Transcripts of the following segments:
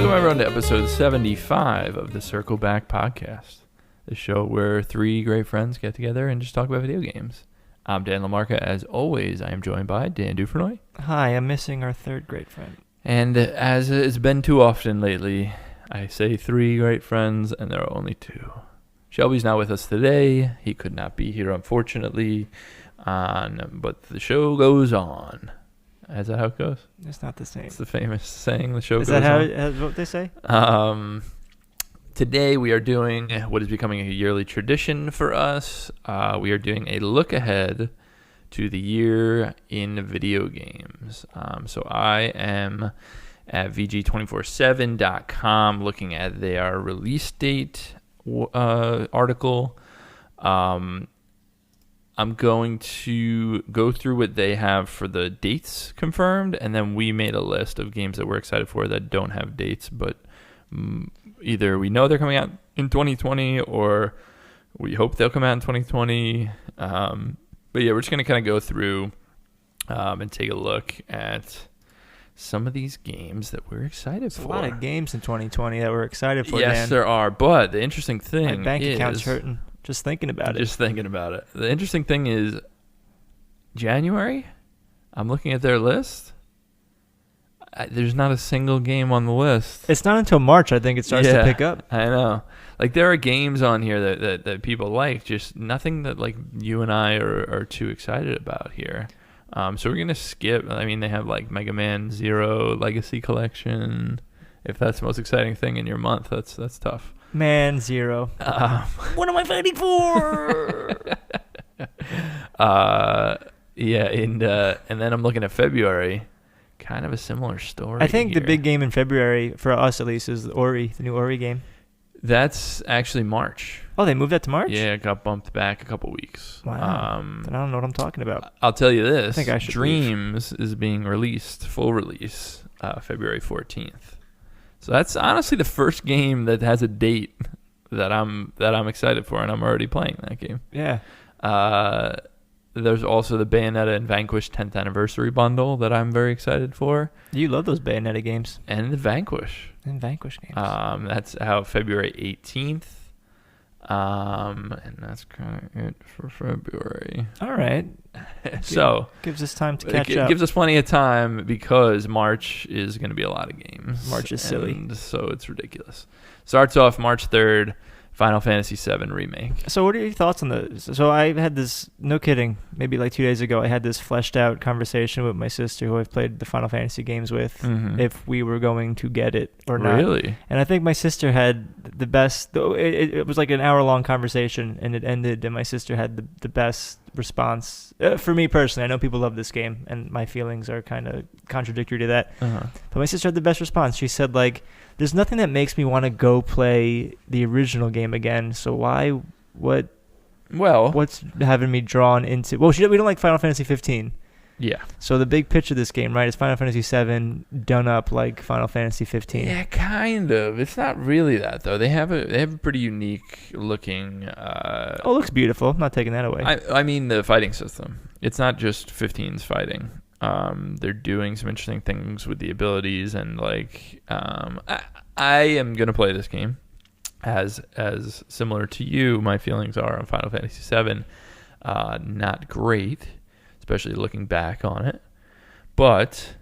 Welcome everyone to episode 75 of the Circle Back Podcast, the show where three great friends get together and just talk about video games. I'm Dan LaMarca. As always, I am joined by Dan Dufresnoy. Hi, I'm missing our third great friend. And as it's been too often lately, I say three great friends and there are only two. Shelby's not with us today. He could not be here, unfortunately, but the show goes on. Is that how it goes? It's not the same. It's the famous saying, the show is goes on. Is that what they say? Today we are doing what is becoming a yearly tradition for us. We are doing a look ahead to the year in video games. So I am at VG247.com looking at their release date article. I'm going to go through what they have for the dates confirmed, and then we made a list of games that we're excited for that don't have dates, but either we know they're coming out in 2020 or we hope they'll come out in 2020. But yeah, we're just going to kind of go through and take a look at some of these games that we're excited for. A lot of games in 2020 that we're excited for, Yes, Dan. there are, but the interesting thing My bank account's hurting. Just thinking about it. Just thinking about it. The interesting thing is January, I'm looking at their list. There's not a single game on the list. It's not until March, I think, it starts to pick up. I know. Like, there are games on here that people like, just nothing that, like, you and I are too excited about here. So we're going to skip. I mean, they have, like, Mega Man Zero Legacy Collection. If that's the most exciting thing in your month, that's tough. Man Zero. What am I fighting for? And then I'm looking at February. Kind of a similar story. I think here. the big game in February, for us at least, is the new Ori game. That's actually March. Oh, they moved that to March? Yeah, it got bumped back a couple weeks. Wow. Then I don't know what I'm talking about. I'll tell you this. I think I should Dreams is being released, full release, February 14th. So that's honestly the first game that has a date that I'm excited for, and I'm already playing that game. Yeah. There's also the Bayonetta and Vanquish 10th anniversary bundle that I'm very excited for. You love those Bayonetta games. And the Vanquish. And Vanquish games. That's out February 18th. And that's kind of it for February. All right. So gives us time to catch up. It gives us plenty of time because March is going to be a lot of games. March is silly. So it's ridiculous. Starts off March 3rd. Final Fantasy VII Remake. So what are your thoughts on this? So I had this, no kidding, maybe like 2 days ago, I had this fleshed out conversation with my sister who I've played the Final Fantasy games with, if we were going to get it or not. Really? And I think my sister had the best, it was like an hour-long conversation, and it ended, and my sister had the best response. For me personally, I know people love this game, and my feelings are kind of contradictory to that. But my sister had the best response. She said, like, there's nothing that makes me want to go play the original game again. So what's having me drawn into? Well, we don't like Final Fantasy 15. Yeah. So the big picture of this game, right, is Final Fantasy 7 done up like Final Fantasy 15. Yeah, kind of. It's not really that though. They have a pretty unique looking. It looks beautiful. I'm not taking that away. I mean the fighting system. It's not just 15's fighting. They're doing some interesting things with the abilities, and like I am gonna play this game as similar to you. My feelings are on Final Fantasy VII, not great, especially looking back on it. But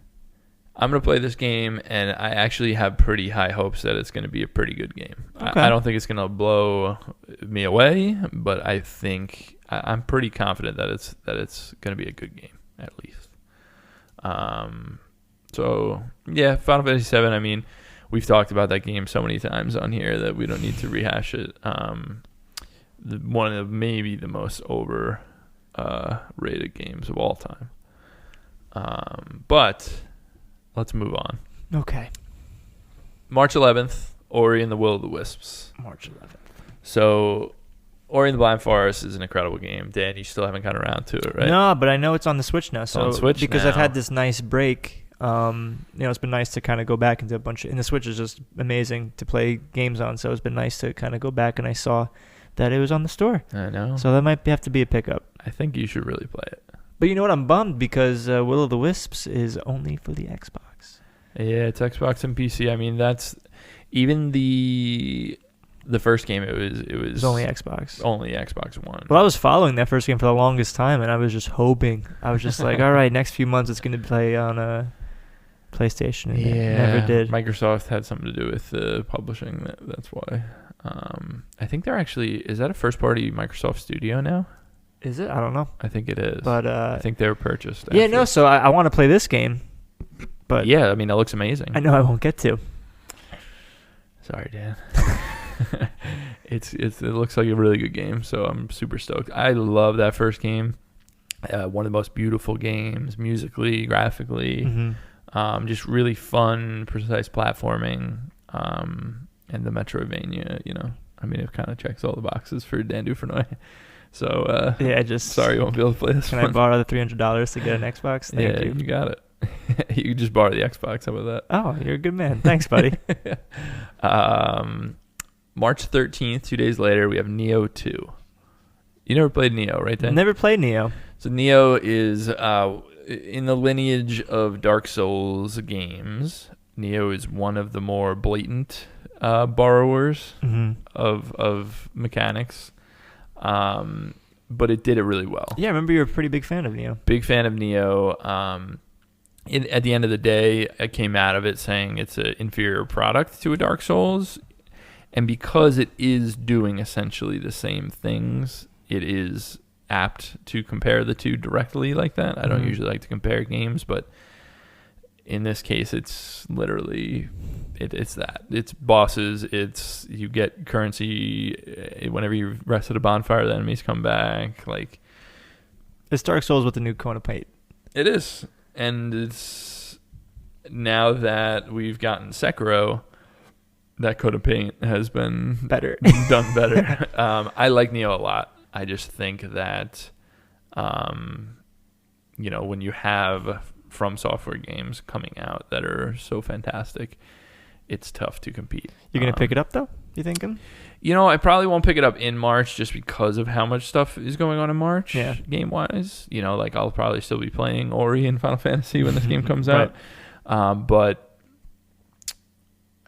I'm gonna play this game, and I actually have pretty high hopes that it's gonna be a pretty good game. Okay. I don't think it's gonna blow me away, but I think I'm pretty confident that it's gonna be a good game at least. So yeah, Final Fantasy VII. I mean, we've talked about that game so many times on here that we don't need to rehash it. One of maybe the most rated games of all time. But let's move on. Okay. March 11th, Ori and the Will of the Wisps. March 11th. So Ori and the Blind Forest is an incredible game. Dan, you still haven't gotten around to it, right? No, but I know it's on the Switch now. So on Switch because now. I've had this nice break. It's been nice to kind of go back into a bunch of, and the Switch is just amazing to play games on. So it's been nice to kind of go back, and I saw that it was on the store. I know. So that might have to be a pickup. I think you should really play it. But you know what? I'm bummed because Will of the Wisps is only for the Xbox. Yeah, it's Xbox and PC. I mean, that's even the first game. It was only Xbox. Only Xbox One. Well, I was following that first game for the longest time, and I was just hoping. I was just like, all right, next few months it's going to play on a PlayStation. And it never did. Microsoft had something to do with publishing. That's why. I think they're actually. Is that a first-party Microsoft studio now? Is it? I don't know. I think it is. But I think they were purchased. Yeah, after. no. So I want to play this game. But yeah, I mean, that looks amazing. I know I won't get to. Sorry, Dan. It looks like a really good game, so I'm super stoked. I love that first game. One of the most beautiful games, musically, graphically, just really fun, precise platforming, and the Metroidvania. I mean, it kind of checks all the boxes for Dan Dufresnoy. So sorry you won't be able to play this. Can I borrow the $300 to get an Xbox? Thank you. You got it. You can just borrow the Xbox. How about that? Oh, you're a good man. Thanks, buddy. March 13th, 2 days later, we have Neo 2. You never played Neo, right, Dan? Never played Neo. So Neo is in the lineage of Dark Souls games. Neo is one of the more blatant borrowers of mechanics. But it did it really well. Yeah, I remember you were a pretty big fan of Neo. Big fan of Neo. At the end of the day, I came out of it saying it's an inferior product to a Dark Souls. And because it is doing essentially the same things, it is apt to compare the two directly like that. I don't usually like to compare games, but in this case, it's literally, it's that. It's bosses, you get currency whenever you rest at a bonfire, the enemies come back. Like, it's Dark Souls with the new Kona Paint. It is. And it's now that we've gotten Sekiro, that coat of paint has been done better. I like Neo a lot. I just think that, when you have From Software games coming out that are so fantastic, it's tough to compete. You're going to pick it up, though, you thinking? I probably won't pick it up in March just because of how much stuff is going on in March, game-wise. I'll probably still be playing Ori and Final Fantasy when this game comes out. But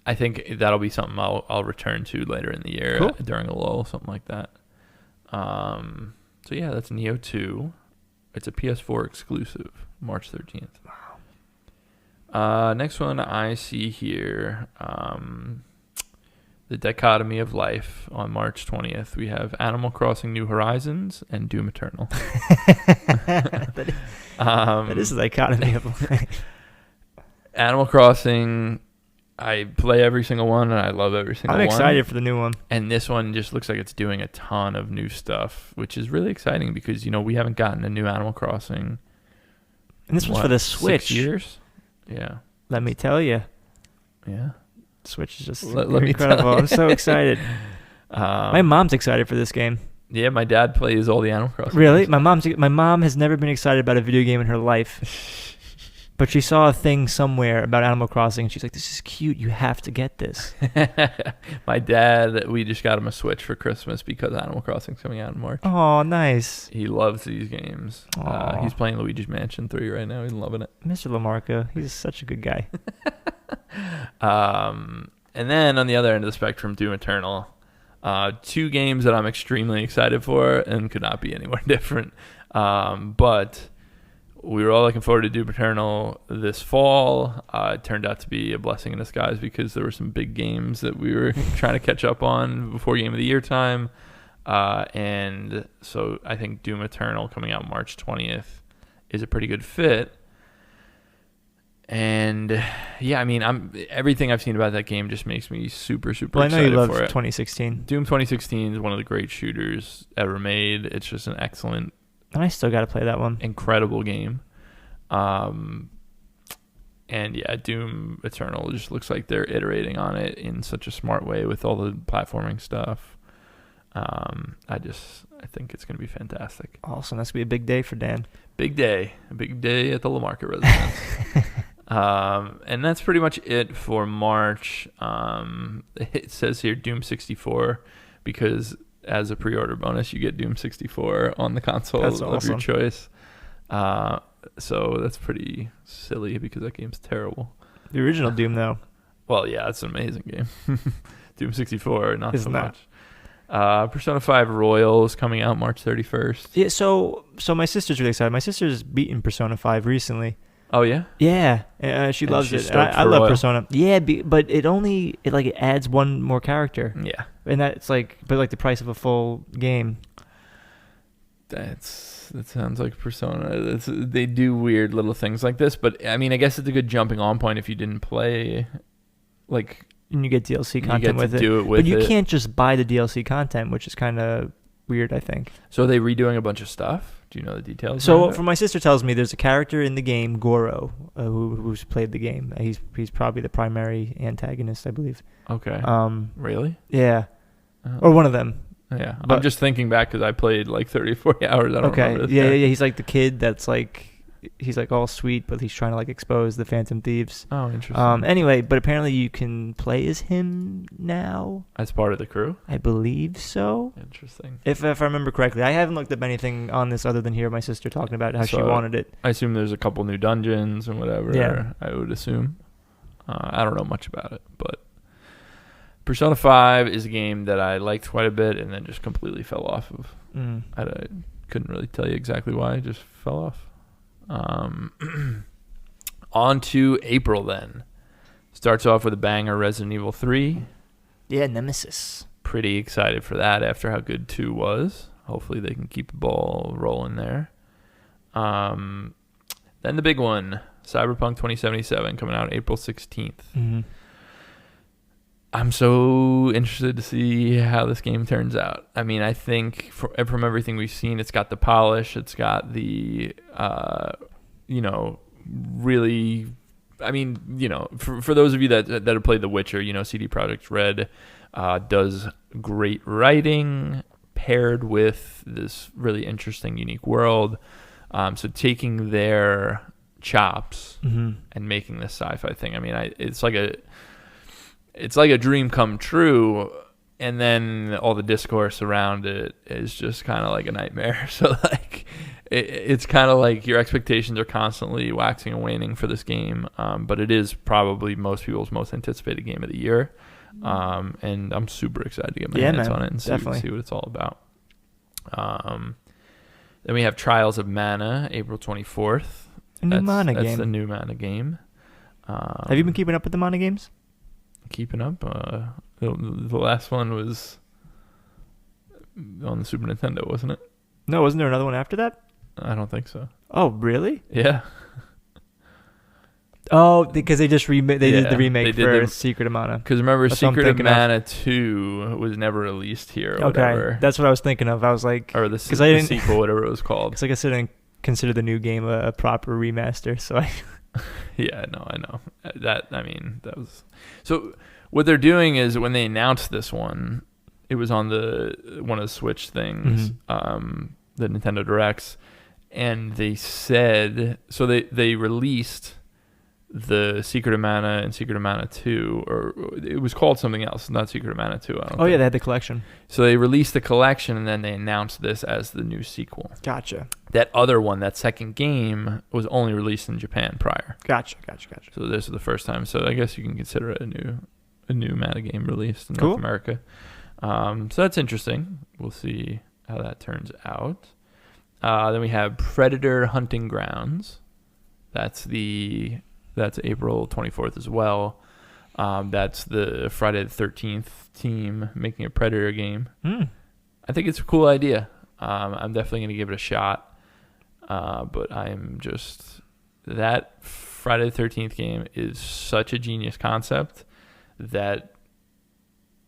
I think that'll be something I'll return to later in the year during a lull, something like that. So yeah, that's Neo 2. It's a PS4 exclusive, March 13th. Wow. Next one I see here, the Dichotomy of Life on March 20th. We have Animal Crossing New Horizons and Doom Eternal. That is the Dichotomy of Life. Animal Crossing, I play every single one, and I love every single one. I'm excited for the new one. And this one just looks like it's doing a ton of new stuff, which is really exciting because, we haven't gotten a new Animal Crossing. And this one's for the Switch. 6 years? Yeah. Let me tell you. Yeah. Switch is just incredible. I'm so excited. My mom's excited for this game. Yeah, my dad plays all the Animal Crossing Really? games. My mom has never been excited about a video game in her life. But she saw a thing somewhere about Animal Crossing, and she's like, this is cute. You have to get this. My dad, we just got him a Switch for Christmas because Animal Crossing's coming out in March. Oh, nice. He loves these games. He's playing Luigi's Mansion 3 right now. He's loving it. Mr. LaMarca, he's such a good guy. And then on the other end of the spectrum, Doom Eternal. 2 games that I'm extremely excited for and could not be anywhere different. But we were all looking forward to Doom Eternal this fall. It turned out to be a blessing in disguise because there were some big games that we were trying to catch up on before Game of the Year time. And so I think Doom Eternal coming out March 20th is a pretty good fit. And yeah, I mean, everything I've seen about that game just makes me super, super excited for it. I know you love 2016. Doom 2016 is one of the great shooters ever made. It's just an excellent, and I still got to play that one. Incredible game. And yeah, Doom Eternal just looks like they're iterating on it in such a smart way with all the platforming stuff. I think it's going to be fantastic. Awesome. That's going to be a big day for Dan. Big day. A big day at the LaMarca residence. And that's pretty much it for March. It says here Doom 64 because as a pre-order bonus, you get Doom 64 on the console of your choice. So that's pretty silly because that game's terrible. The original Doom, though. Well, yeah, it's an amazing game. Doom 64, not Isn't so that? much. Persona 5 Royal is coming out March 31st. Yeah, so my sister's really excited. My sister's beaten Persona 5 recently. Oh, yeah? Yeah, she And loves she's it. And stoked I for love Royal. Persona. Yeah, but it adds one more character, Yeah. and that's like the price of a full game. That sounds like Persona. They do weird little things like this, but I mean, I guess it's a good jumping on point if you didn't play, like, And you get DLC you content get with to it. do it with But you it. can't just buy the DLC content, which is kind of weird, I think. So are they redoing a bunch of stuff? Do you know the details? So, around it? from my sister tells me, there's a character in the game, Goro, who's played the game. He's probably the primary antagonist, I believe. Okay. Really? Yeah, Oh. or one of them. Yeah. I'm but- just thinking back because I played like 30 or 40 hours. I don't Okay, remember this yeah. guy. He's like the kid that's like, he's like all sweet, but he's trying to like expose the Phantom Thieves. Oh, interesting. Anyway, but apparently you can play as him now. As part of the crew? I believe so. Interesting. If I remember correctly, I haven't looked up anything on this other than hear my sister talking about how she So- wanted it. I assume there's a couple new dungeons and whatever. Yeah. I would assume. I don't know much about it, but Persona 5 is a game that I liked quite a bit and then just completely fell off of. Mm. I couldn't really tell you exactly why. It just fell off. On to April then. Starts off with a banger, Resident Evil 3. Yeah, Nemesis. Pretty excited for that after how good 2 was. Hopefully they can keep the ball rolling there. Then the big one, Cyberpunk 2077, coming out April 16th. Mm-hmm. I'm so interested to see how this game turns out. I mean, I think from everything we've seen, it's got the polish. It's got the, really, I mean, for those of you that have played The Witcher, CD Projekt Red does great writing paired with this really interesting, unique world. So taking their chops Mm-hmm. and making this sci-fi thing. I mean, it's like a dream come true, and then all the discourse around it is just kind of like a nightmare. So like, it's kind of like your expectations are constantly waxing and waning for this game. But it is probably most people's most anticipated game of the year. And I'm super excited to get my hands on it and see what it's all about. Then we have Trials of Mana, April 24th. Mana That's game. the new Mana game. Have you been keeping up with the Mana games? Keeping up. The last one was on the Super Nintendo, wasn't it? No, wasn't there another one after that? I don't think so. Oh, really? Yeah. Oh, because they just did the remake they for did Secret of Mana. Because remember, That's what I'm Secret of thinking of. Mana 2 was never released here or Okay, whatever. that's what I was thinking of. I was like, Or the I didn't- sequel, whatever it was called. because I guess I didn't consider the new game a proper remaster. So Yeah, no, I know. That was... So what they're doing is when they announced this one, it was on one of the Switch things, the Nintendo Directs, and they said... So they released the Secret of Mana and Secret of Mana 2, or it was called something else, not Secret of Mana 2, I don't think. yeah, they had the collection. So they released the collection, and then they announced this as the new sequel. Gotcha. That other one, that second game, was only released in Japan prior. Gotcha. So this is the first time. So I guess you can consider it a new Mana game released in Cool. North America. So that's interesting. We'll see how that turns out. Then we have Predator Hunting Grounds. That's April 24th as well. That's the Friday the 13th team making a Predator game. I think it's a cool idea. I'm definitely going to give it a shot. But I'm just... That Friday the 13th game is such a genius concept that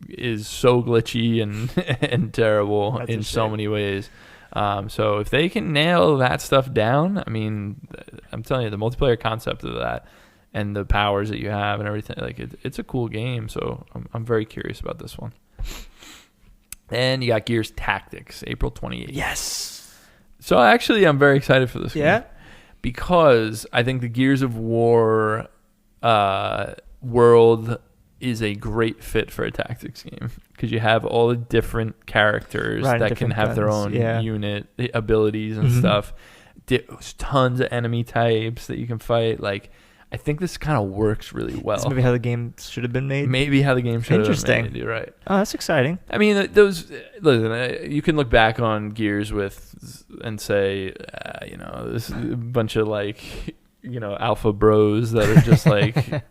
is so glitchy and terrible in so many ways. So if they can nail that stuff down, I mean, I'm telling you, the multiplayer concept of that and the powers that you have and everything, like it's a cool game. So I'm very curious about this one. And you got Gears Tactics, April 28th. Yes. So actually, I'm very excited for this game. Yeah? Because I think the Gears of War world is a great fit for a tactics game. Because you have all the different characters that can have their own unit abilities and stuff. There's tons of enemy types that you can fight. Like, I think this kind of works really well. That's maybe how the game should have been made. Maybe how the game should have been Interesting. made. You're right. Oh, that's exciting. I mean, listen, you can look back on Gears and say, this is a bunch of like, alpha bros that are just like,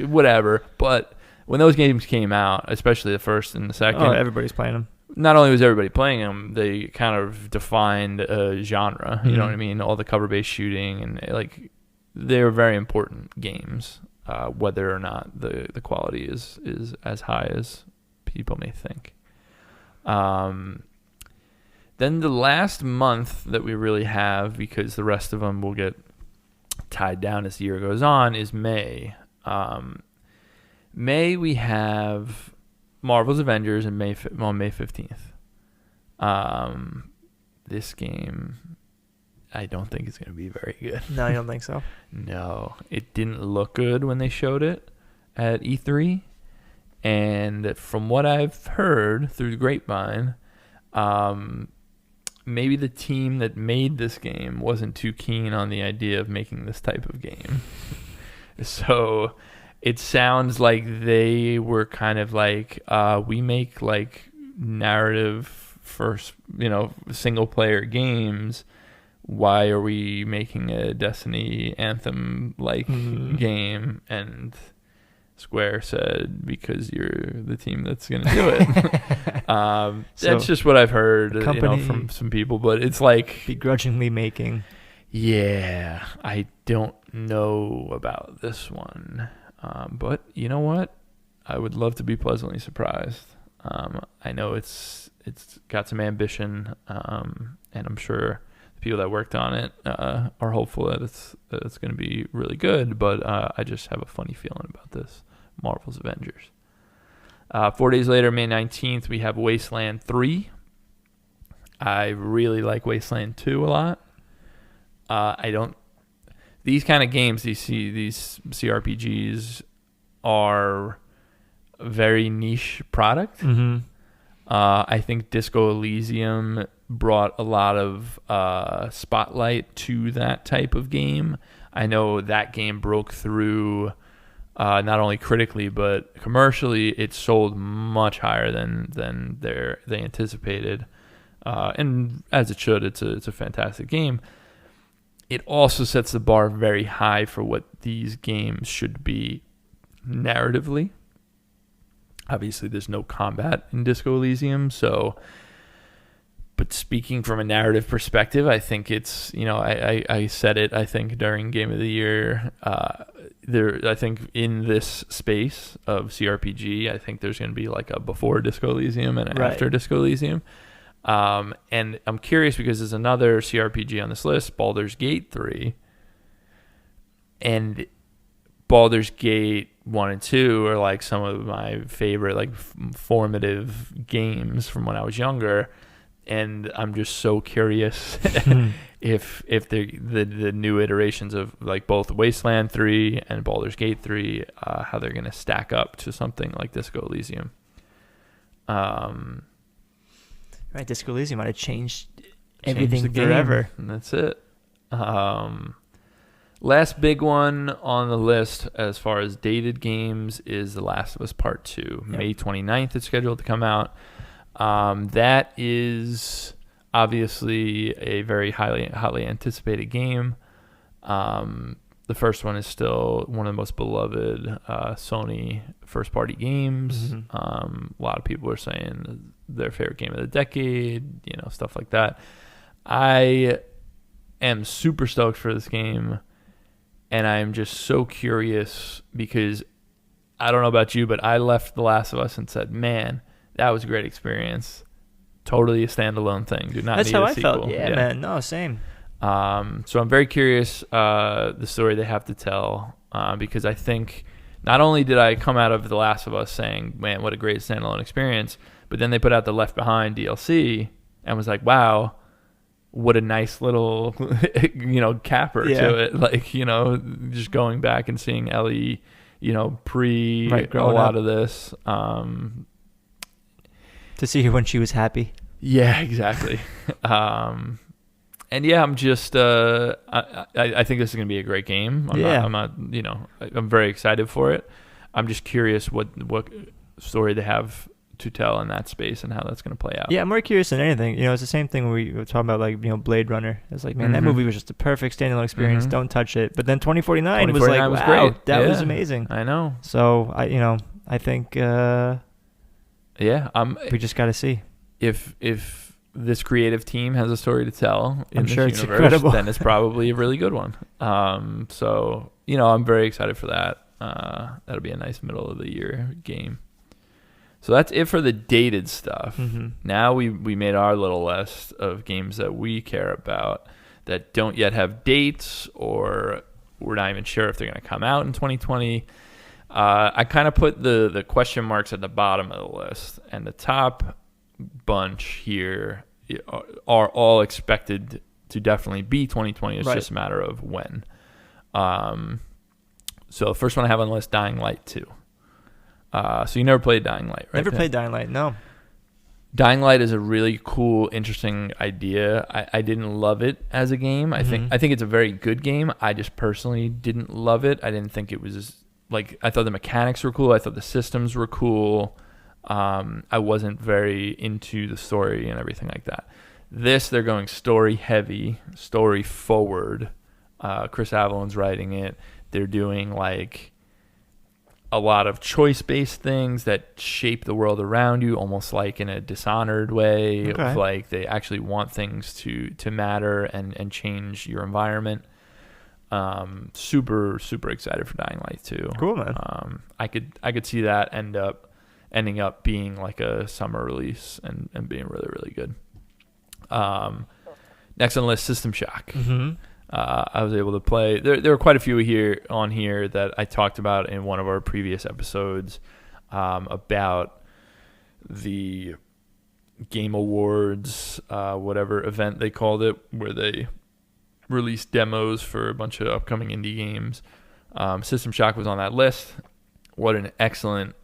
whatever. But when those games came out, especially the first and the second, everybody's playing them. Not only was everybody playing them, they kind of defined a genre. You know what I mean? All the cover-based shooting and like they're very important games, whether or not the quality is as high as people may think. Then the last month that we really have, because the rest of them will get tied down as the year goes on, is May. May we have Marvel's Avengers on May 15th. This game, I don't think it's going to be very good. No, you don't think so? No, it didn't look good when they showed it at E3. And from what I've heard through the grapevine, maybe the team that made this game wasn't too keen on the idea of making this type of game. So it sounds like they were kind of like, we make like narrative first, single player games. Why are we making a Destiny Anthem like game? And Square said, because you're the team that's going to do it. That's just what I've heard from some people, but it's like begrudgingly making. Yeah, I don't know about this one. But you know what? I would love to be pleasantly surprised. I know it's got some ambition, and I'm sure the people that worked on it are hopeful that it's going to be really good. But I just have a funny feeling about this Marvel's Avengers. 4 days later, May 19th, we have Wasteland 3. I really like Wasteland 2 a lot. These kind of games, these CRPGs are a very niche product. I think Disco Elysium brought a lot of spotlight to that type of game. I know that game broke through not only critically but commercially. It sold much higher than they anticipated, and as it should. It's a fantastic game. It also sets the bar very high for what these games should be narratively. Obviously, there's no combat in Disco Elysium, but speaking from a narrative perspective, I think it's, I said it, I think, during Game of the Year. I think in this space of CRPG, I think there's going to be like a before Disco Elysium and after Disco Elysium. And I'm curious because there's another CRPG on this list, Baldurs Gate 3. And Baldurs Gate 1 and 2 are like some of my favorite, like formative games from when I was younger. And I'm just so curious if the new iterations of like both Wasteland 3 and Baldur's Gate 3, how they're going to stack up to something like Disco Elysium. Right, Disco Elysium might have changed everything forever. And that's it. Last big one on the list as far as dated games is The Last of Us Part 2. Yep. May 29th it's scheduled to come out. That is obviously a very highly anticipated game. The first one is still one of the most beloved Sony first-party games. A lot of people are saying their favorite game of the decade, stuff like that. I am super stoked for this game, and I'm just so curious because I don't know about you, but I left The Last of Us and said, man, that was a great experience. Totally a standalone thing. Do not That's need how a I sequel. felt. Yeah, man. No, same. So I'm very curious the story they have to tell because I think not only did I come out of The Last of Us saying, man, what a great standalone experience, but then they put out the Left Behind DLC and was like, wow, what a nice little capper to it. Like, just going back and seeing Ellie, pre a lot of this. To see her when she was happy. Yeah, exactly. And yeah, I'm just I think this is gonna be a great game. I'm not I'm very excited for it. I'm just curious what story they have to tell in that space and how that's gonna play out. Yeah, I'm more curious than anything. It's the same thing when we were talking about like Blade Runner. It's like, man, that movie was just a perfect standalone experience. Don't touch it. But then 2049 was like, was wow, great. that was amazing. I know. So I think we just got to see if this creative team has a story to tell in this it's universe, incredible. then it's probably a really good one. So I'm very excited for that. That'll be a nice middle of the year game. So that's it for the dated stuff. Now we made our little list of games that we care about that don't yet have dates, or we're not even sure if they're going to come out in 2020. I kind of put the question marks at the bottom of the list, and the top bunch here are all expected to definitely be 2020. It's just a matter of when. So the first one I have on the list, Dying Light 2. So you never played Dying Light, right? Never played Dying Light, no. Dying Light is a really cool, interesting idea. I didn't love it as a game. I think it's a very good game. I just personally didn't love it. I didn't think it was I thought the mechanics were cool. I thought the systems were cool. I wasn't very into the story and everything like that. This, they're going story heavy, story forward. Chris Avalone's writing it. They're doing a lot of choice-based things that shape the world around you, almost like in a Dishonored way. Okay. They actually want things to matter and change your environment. Super, super excited for Dying Light 2. Cool, man. I could see that ending up being like a summer release and being really, really good. Next on the list, System Shock. I was able to play. There were quite a few on here that I talked about in one of our previous episodes about the Game Awards, whatever event they called it, where they released demos for a bunch of upcoming indie games. System Shock was on that list. What an excellent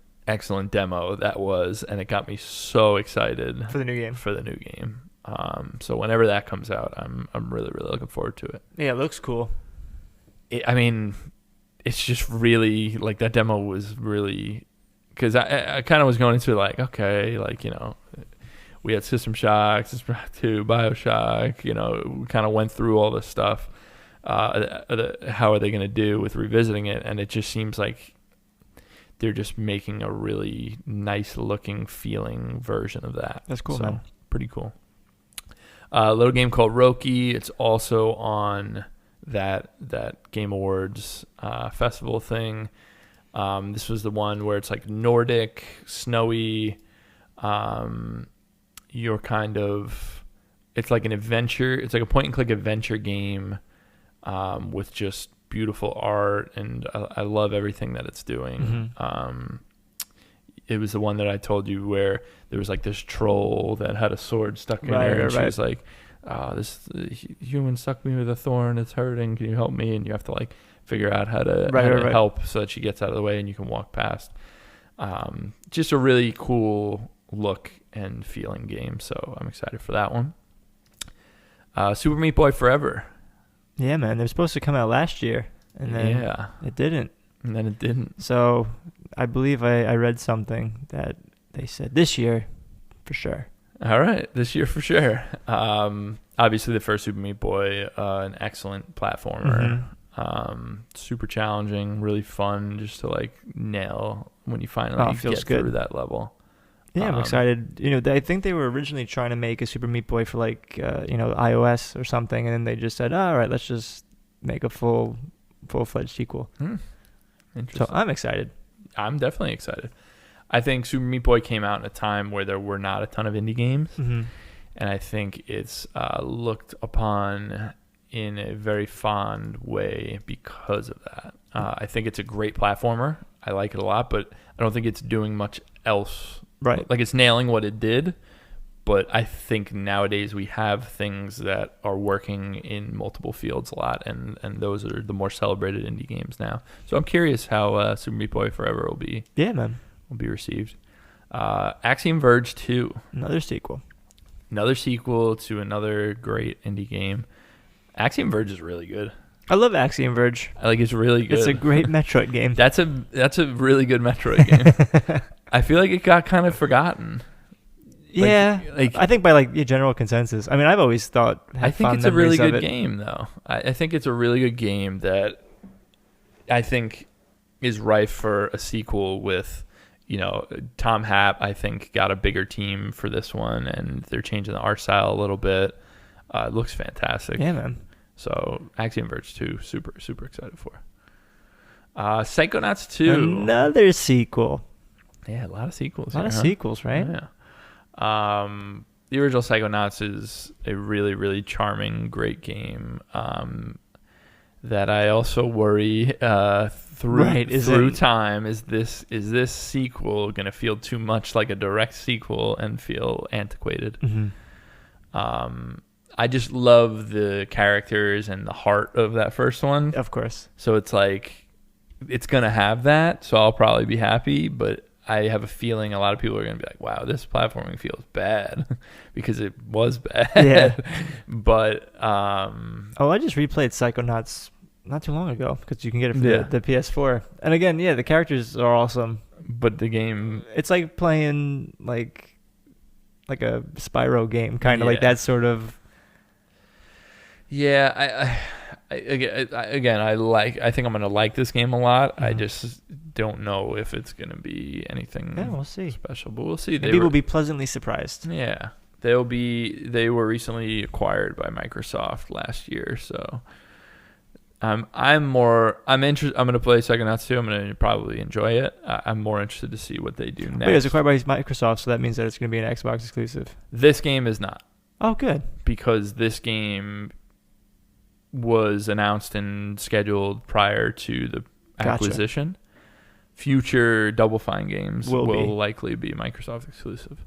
demo that was, and it got me so excited for the new game. So whenever that comes out, I'm really, really looking forward to it. Yeah, it looks cool. It's just really that demo was really, because I kind of was going into okay, we had System Shock, System Shock 2, Bioshock, we kind of went through all this stuff. How are they going to do with revisiting it? And it just seems like they're just making a really nice looking, feeling version of that. That's cool, so, man. Pretty cool. A little game called Rowkey. It's also on that Game Awards festival thing. This was the one where it's Nordic, snowy. You're it's like an adventure. It's like a point and click adventure game with just beautiful art, and I love everything that it's doing. It was the one that I told you where there was this troll that had a sword stuck in her, and she was like, this human stuck me with a thorn, it's hurting, can you help me? And you have to figure out how to help so that she gets out of the way and you can walk past. Just a really cool look and feeling game, so I'm excited for that one. Super Meat Boy Forever. Yeah, man, they were supposed to come out last year, and then it didn't. And then it didn't. So I believe I read something that they said this year for sure. All right, this year for sure. Obviously, the first Super Meat Boy, an excellent platformer. Super challenging, really fun just to nail when you finally get through that level. Yeah, I'm excited. I think they were originally trying to make a Super Meat Boy for iOS or something, and then they just said, all right, let's just make a full-fledged sequel. Interesting. So I'm excited. I'm definitely excited. I think Super Meat Boy came out in a time where there were not a ton of indie games, and I think it's looked upon in a very fond way because of that. I think it's a great platformer. I like it a lot, but I don't think it's doing much else. Right. It's nailing what it did, but I think nowadays we have things that are working in multiple fields a lot, and those are the more celebrated indie games now. So I'm curious how Super Meat Boy Forever will be. Yeah, man. Will be received. Axiom Verge 2. Another sequel. another sequel to another great indie game. Axiom Verge is really good. I love Axiom Verge. Like, it's really good. It's a great Metroid game. That's a really good Metroid game. I feel like it got kind of forgotten. Yeah, like I think by like the general consensus. I mean, I've always thought. I think it's a really good game, though. I think it's a really good game that I think is rife for a sequel with, Tom Happ, I think, got a bigger team for this one, and they're changing the art style a little bit. It looks fantastic. Yeah, man. So Axiom Verge 2, super, super excited for. Psychonauts 2. Another sequel. Yeah, a lot of sequels. A lot of sequels, right? Yeah. The original Psychonauts is a really, really charming, great game. That I also worry through time. Is this sequel going to feel too much like a direct sequel and feel antiquated? Mm-hmm. I just love the characters and the heart of that first one. Of course. So it's like, it's going to have that, so I'll probably be happy, but I have a feeling a lot of people are going to be like, wow, this platforming feels bad, because it was bad. Yeah. But, I just replayed Psychonauts not too long ago, because you can get it for the PS4. And again, yeah, the characters are awesome. But the game... It's like playing like a Spyro game, kind of like that sort of... Yeah, I think I'm gonna like this game a lot. Mm-hmm. I just don't know if it's gonna be anything. Yeah, we'll see. Special, but we'll see. Maybe we'll be pleasantly surprised. Yeah, They were recently acquired by Microsoft last year, so I'm interested. I'm going to play Psychonauts 2. I'm going to probably enjoy it. I'm more interested to see what they do next. Wait, it's acquired by Microsoft, so that means that it's going to be an Xbox exclusive. This game is not. Oh, good. Because this game was announced and scheduled prior to the acquisition. Future Double Fine games will likely be Microsoft exclusive.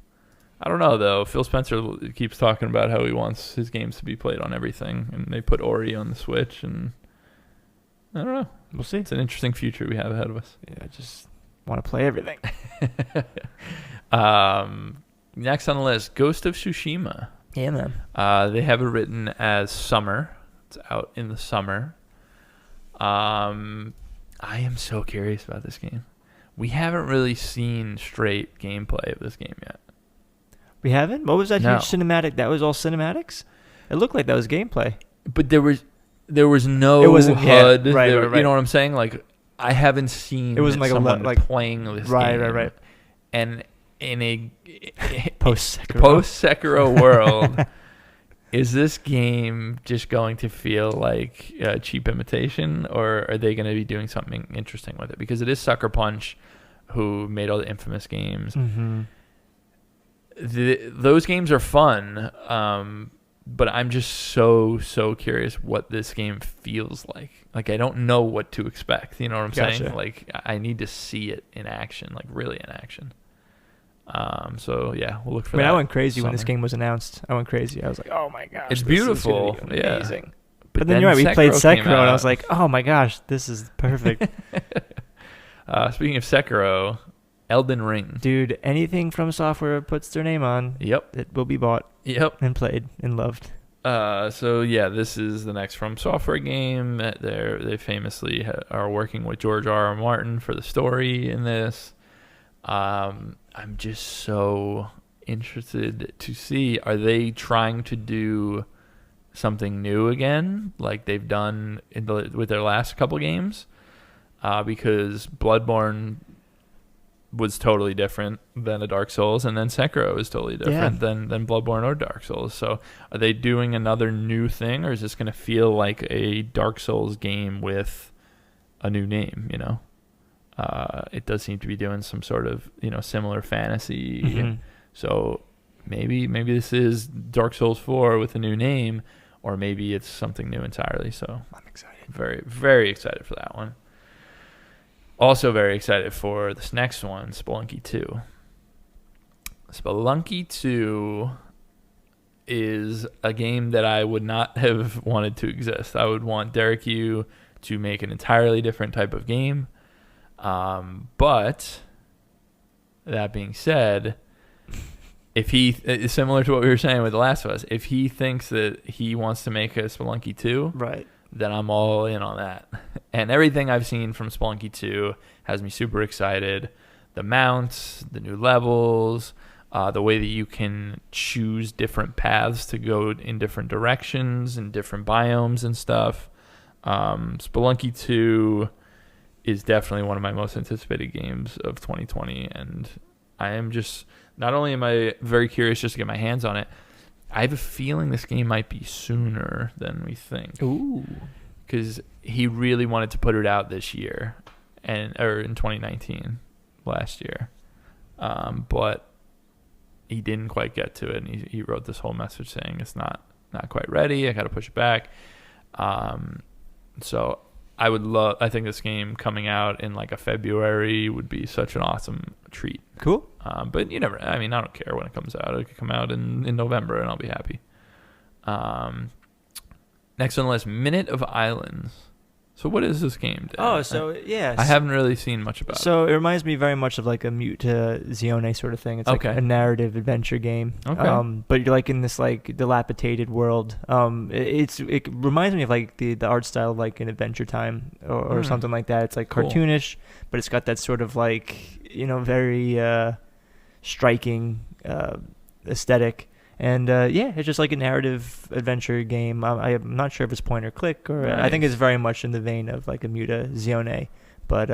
I don't know, though. Phil Spencer keeps talking about how he wants his games to be played on everything, and they put Ori on the Switch, and I don't know. We'll see. It's an interesting future we have ahead of us. Yeah, I just want to play everything. Next on the list, Ghost of Tsushima. Yeah, man. They have it written as summer. It's out in the summer. I am so curious about this game. We haven't really seen straight gameplay of this game yet. We haven't? What was that huge cinematic? That was all cinematics? It looked like that was gameplay. But there was no HUD. Right. You know what I'm saying? Like, I haven't seen someone playing this game. Right. And in a post-Sekiro world, is this game just going to feel like a cheap imitation, or are they going to be doing something interesting with it? Because it is Sucker Punch, who made all the infamous games. Mm-hmm. Those games are fun, but I'm just so curious what this game feels like. Like, I don't know what to expect. You know what I'm saying? Like, I need to see it in action, like really in action. So yeah, we'll look for that. I went crazy when this game was announced. I went crazy. I was like, oh my gosh, it's beautiful. Amazing. Yeah. But then you're right, we played Sekiro, and I was like, oh my gosh, this is perfect. Speaking of Sekiro, Elden Ring. Dude, anything From Software puts their name on, it will be bought and played and loved. So yeah, this is the next From Software game. They famously are working with George R.R. Martin for the story in this. I'm just so interested to see, are they trying to do something new again, like they've done with their last couple games? Because Bloodborne was totally different than a Dark Souls, and then Sekiro is totally different than Bloodborne or Dark Souls. So are they doing another new thing, or is this going to feel like a Dark Souls game with a new name, you know? It does seem to be doing some sort of, similar fantasy. Mm-hmm. So maybe this is Dark Souls 4 with a new name, or maybe it's something new entirely. So I'm excited. Very, very excited for that one. Also very excited for this next one, Spelunky 2. Spelunky 2 is a game that I would not have wanted to exist. I would want Derek Yu to make an entirely different type of game. But that being said, if he similar to what we were saying with The Last of Us, if he thinks that he wants to make a Spelunky 2, Right. then I'm all in on that. And everything I've seen from Spelunky 2 has me super excited. The mounts, the new levels, the way that you can choose different paths to go in different directions and different biomes and stuff. Spelunky 2 is definitely one of my most anticipated games of 2020, and I am just, not only am I very curious just to get my hands on it, I have a feeling this game might be sooner than we think. Ooh. Because he really wanted to put it out this year, or in 2019, last year. But he didn't quite get to it, and he wrote this whole message saying it's not quite ready. I got to push it back. So I think this game coming out in like a February would be such an awesome treat. Cool. But I don't care when it comes out. It could come out in November and I'll be happy. Next on the list, Minute of Islands. So what is this game, Dan? Oh, so yeah. I haven't really seen much about it. So it reminds me very much of like a Mute to Zione sort of thing. It's like a narrative adventure game. Okay. But you're like in this like dilapidated world. It reminds me of like the art style of like an Adventure Time or something like that. It's like cartoonish, but it's got that sort of like, very striking aesthetic. And it's just like a narrative adventure game. I'm not sure if it's point or click, or Nice. I think it's very much in the vein of like a Muta Zione. But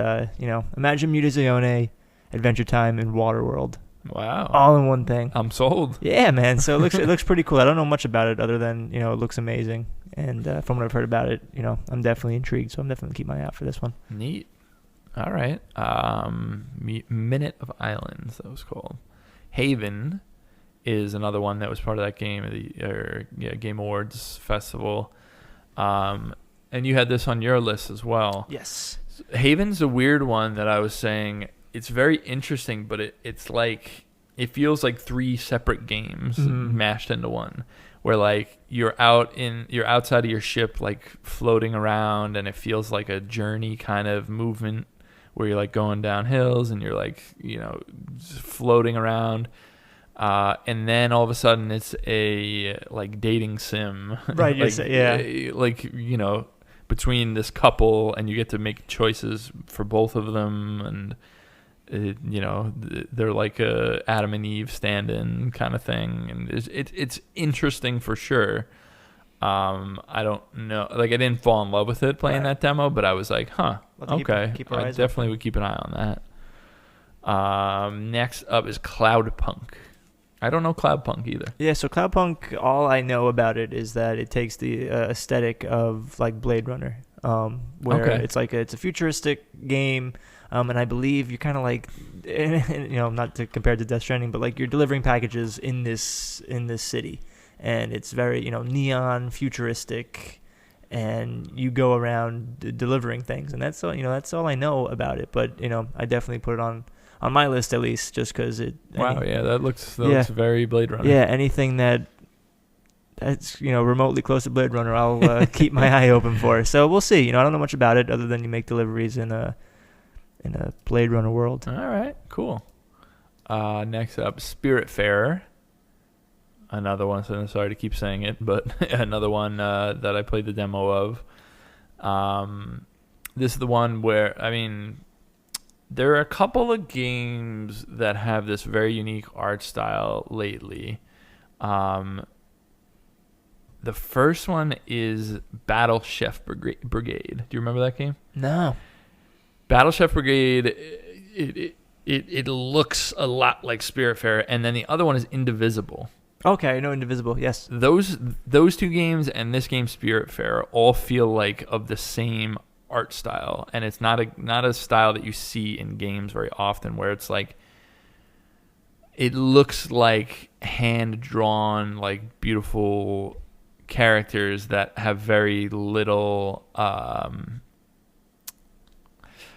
imagine Muta Zione, Adventure Time, and Waterworld. Wow. All in one thing. I'm sold. Yeah, man. So it looks pretty cool. I don't know much about it other than it looks amazing. And from what I've heard about it, I'm definitely intrigued. So I'm definitely keep my eye out for this one. Neat. All right. Minute of Islands, that was called. Haven is another one that was part of that Game Awards festival. And you had this on your list as well. Yes. Haven's a weird one that I was saying. It's very interesting, but it's like, it feels like three separate games mashed into one, where like you're outside of your ship, like floating around, and it feels like a journey kind of movement where you're like going down hills and you're like, floating around. And then all of a sudden it's a like dating sim, right? Between this couple, and you get to make choices for both of them, and they're like a Adam and Eve stand-in kind of thing, and it's interesting for sure. I don't know, like I didn't fall in love with it playing that demo, but I was like, okay, I definitely would keep an eye on that. Next up is Cloudpunk. I don't know Cloudpunk either. Yeah, so Cloudpunk, all I know about it is that it takes the aesthetic of like Blade Runner, where it's a futuristic game, and I believe you're kind of like, not to compare it to Death Stranding, but like you're delivering packages in this city, and it's very neon futuristic, and you go around delivering things, and that's all I know about it. But I definitely put it on my list at least, just because it. That looks very Blade Runner. Yeah, anything that's remotely close to Blade Runner, I'll keep my eye open for. So we'll see. I don't know much about it other than you make deliveries in a Blade Runner world. All right, cool. Next up, Spiritfar. Another one. So I'm sorry to keep saying it, but another one that I played the demo of. This is the one where there are a couple of games that have this very unique art style lately. The first one is Battle Chef Brigade. Do you remember that game? No. Battle Chef Brigade, it looks a lot like Spiritfar, and then the other one is Indivisible. Okay, I know Indivisible, yes. Those two games and this game Spiritfar all feel like of the same art style, and it's not a style that you see in games very often, where it's like it looks like hand drawn, like beautiful characters that have very little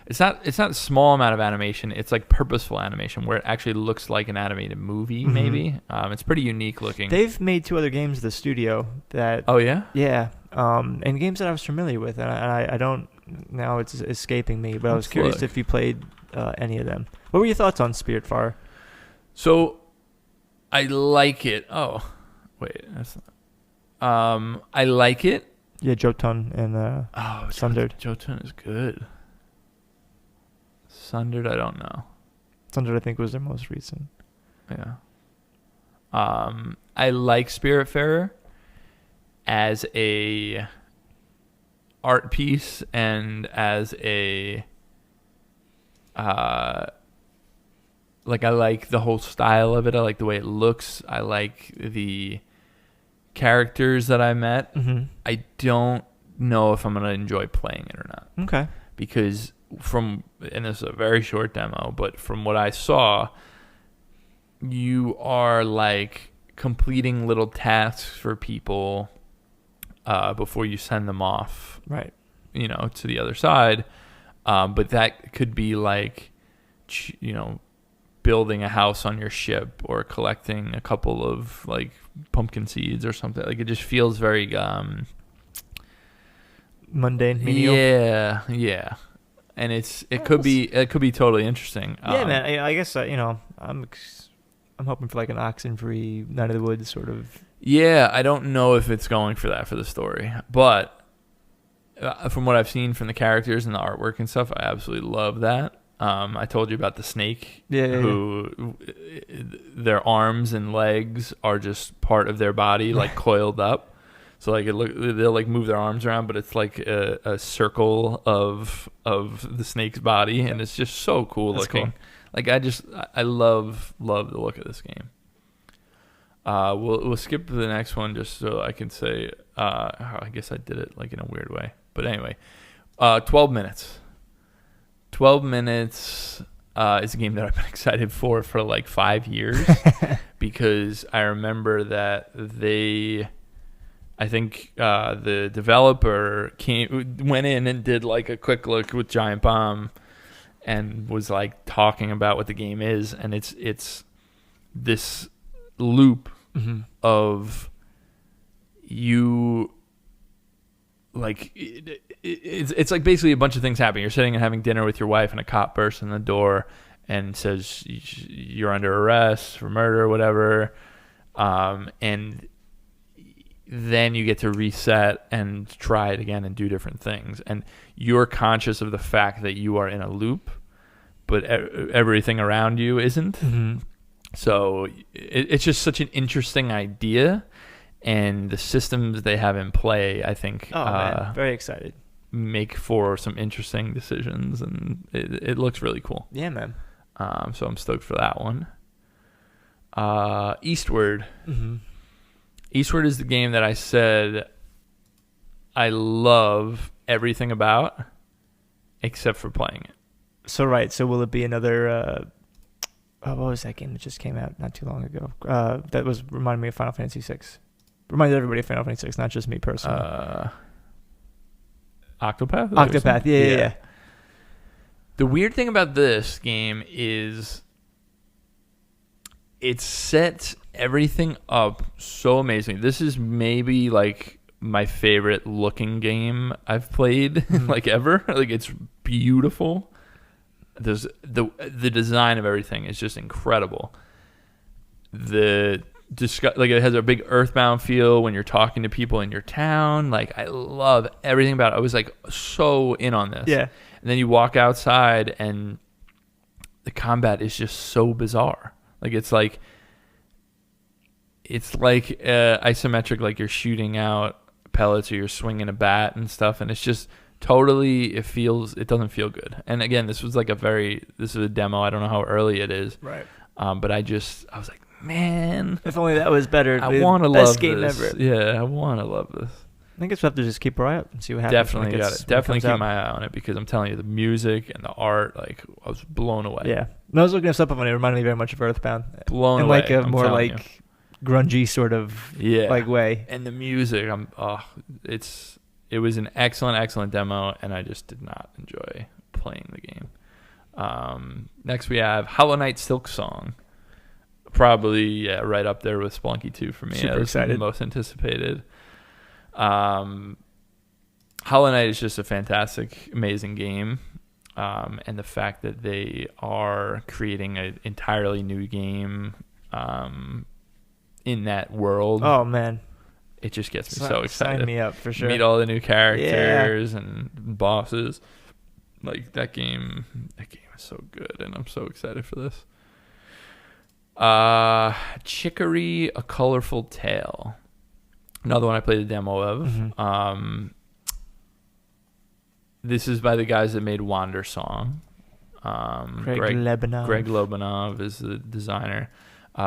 it's not a small amount of animation, it's like purposeful animation where it actually looks like an animated movie. Maybe it's pretty unique looking. They've made two other games at the studio that and games that I was familiar with, and I don't, now it's escaping me, but I was curious if you played any of them. What were your thoughts on Spiritfar? So I like it. Oh, wait. That's not, I like it. Yeah, Jotun and Sundered. Jotun is good. Sundered, I don't know. Sundered, I think, was their most recent. Yeah. I like Spiritfarer as a art piece and as a like I like the whole style of it. I like the way it looks. I like the characters that I met. Mm-hmm. I don't know if I'm going to enjoy playing it or not. Okay. Because and this is a very short demo, but from what I saw, you are like completing little tasks for people before you send them off, right? To the other side. But that could be like, building a house on your ship or collecting a couple of like pumpkin seeds or something. Like it just feels very mundane, menial. Yeah. And it could be totally interesting. Yeah, man. I guess I'm hoping for like an oxen-free Night of the Woods sort of. Yeah, I don't know if it's going for that for the story, but from what I've seen from the characters and the artwork and stuff, I absolutely love that. I told you about the snake, who their arms and legs are just part of their body, like coiled up. So like they'll like move their arms around, but it's like a circle of the snake's body, and it's just so cool looking. Cool. Like I love the look of this game. We'll skip to the next one just so I can say. I guess I did it like in a weird way, but anyway, 12 minutes. 12 minutes is a game that I've been excited for like 5 years because I remember that I think the developer went in and did like a quick look with Giant Bomb and was like talking about what the game is, and it's this loop of you like it's like basically a bunch of things happening. You're sitting and having dinner with your wife, and a cop bursts in the door and says you're under arrest for murder or whatever, and then you get to reset and try it again and do different things, and you're conscious of the fact that you are in a loop, but everything around you isn't. So it's just such an interesting idea, and the systems they have in play, I think, man, very excited, make for some interesting decisions, and it looks really cool. Yeah, man. So I'm stoked for that one. Eastward. Eastward is the game that I said I love everything about, except for playing it. So will it be another? What was that game that just came out not too long ago? That was reminding me of Final Fantasy VI. Reminded everybody of Final Fantasy VI, not just me personally. Octopath? Octopath, yeah. The weird thing about this game is it sets everything up so amazing. This is maybe like my favorite looking game I've played like ever. Like it's beautiful. There's the design of everything is just incredible. Like it has a big Earthbound feel when you're talking to people in your town. Like I love everything about it. I was like so in on this. Yeah. And then you walk outside and the combat is just so bizarre. Like it's like isometric, like you're shooting out pellets or you're swinging a bat and stuff, and it's just totally it doesn't feel good. And again, this is a demo. I don't know how early it is. Right. But I was like, man, if only that was better. I want to love best game this. Ever. Yeah, I want to love this. I guess we'll have to just keep our eye out and see what happens. Definitely got it. Definitely keep my eye on it, because I'm telling you, the music and the art, like I was blown away. Yeah. When I was looking this up, it reminded me very much of Earthbound. Blown in away. Like a more like grungy sort of like way. And the music, it was an excellent demo, and I just did not enjoy playing the game. Next we have Hollow Knight Silk Song. Probably right up there with Spelunky 2 for me. Super excited. The most anticipated. Hollow Knight is just a fantastic, amazing game. And the fact that they are creating an entirely new game in that world. Oh man, it just gets me so excited. Sign me up for sure. Meet all the new characters and bosses. Like that game is so good, and I'm so excited for this. Chicory, A Colorful Tale. Another one I played a demo of. Mm-hmm. This is by the guys that made Wander Song. Greg Lobanov is the designer,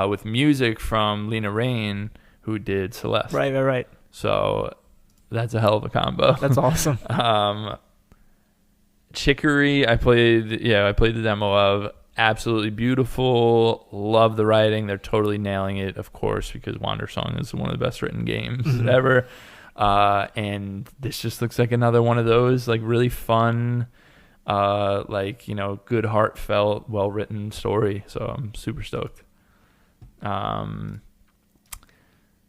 with music from Lena Raine, who did Celeste. Right. So that's a hell of a combo. That's awesome. Chicory, I played the demo of. Absolutely beautiful. Love the writing. They're totally nailing it, of course, because Wander Song is one of the best written games ever. And this just looks like another one of those, like, really fun, good, heartfelt, well-written story. So I'm super stoked.